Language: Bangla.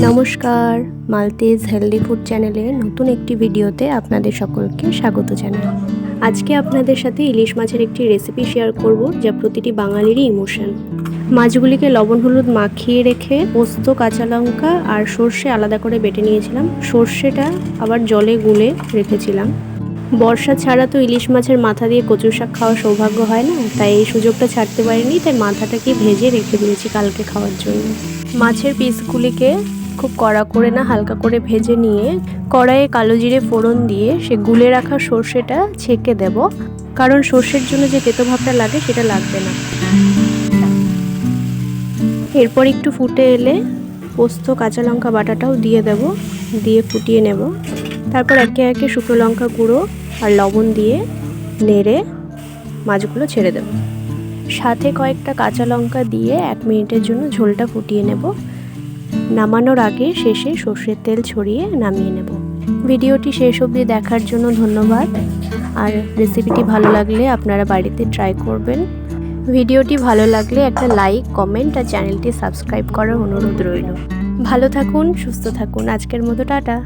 নমস্কার, মালতেজ হেলদি ফুড চ্যানেলে নতুন একটি ভিডিওতে আপনাদের সকলকে স্বাগত জানাই। আজকে আপনাদের সাথে ইলিশ মাছের একটি রেসিপি শেয়ার করব, যা প্রতিটি বাঙালিরই ইমোশন। মাছগুলিকে লবণ হলুদ মাখিয়ে রেখে পোস্ত, কাঁচা লঙ্কা আর সর্ষে আলাদা করে বেটে নিয়েছিলাম। সর্ষেটা আবার জলে গুলে রেখেছিলাম। বর্ষা ছাড়া তো ইলিশ মাছের মাথা দিয়ে কচু শাক খাওয়ার সৌভাগ্য হয় না, তাই এই সুযোগটা ছাড়তে পারিনি। তাই মাথাটাকে ভেজে রেখে দিয়েছি কালকে খাওয়ার জন্য। মাছের পিসগুলিকে খুব কড়া করে না, হালকা করে ভেজে নিয়ে কড়াইয়ে কালো জিরে ফোড়ন দিয়ে সে গুলে রাখা সর্ষেটা ছেঁকে দেব, কারণ সর্ষের জন্য যে তেতো ভাবটা লাগে সেটা লাগবে না। এরপর একটু ফুটে এলে পোস্ত, কাঁচা লঙ্কা বাটাটাও দিয়ে দেব, দিয়ে ফুটিয়ে নেব। তারপর একে একে শুকনো লঙ্কা গুঁড়ো আর লবণ দিয়ে নেড়ে মাছগুলো ছেড়ে দেব। সাথে কয়েকটা কাঁচা লঙ্কা দিয়ে 1 মিনিটের জন্য ঝোলটা ফুটিয়ে নেব। নামানোর আগে শেষে সর্ষের তেল ছড়িয়ে নামিয়ে নেব। ভিডিওটি শেষ অবধি দেখার জন্য ধন্যবাদ। আর রেসিপিটি ভালো লাগলে আপনারা বাড়িতে ট্রাই করবেন। ভিডিওটি ভালো লাগলে একটা লাইক, কমেন্ট আর চ্যানেলটি সাবস্ক্রাইব করার অনুরোধ রইল। ভালো থাকুন, সুস্থ থাকুন। আজকের মতো টাটা।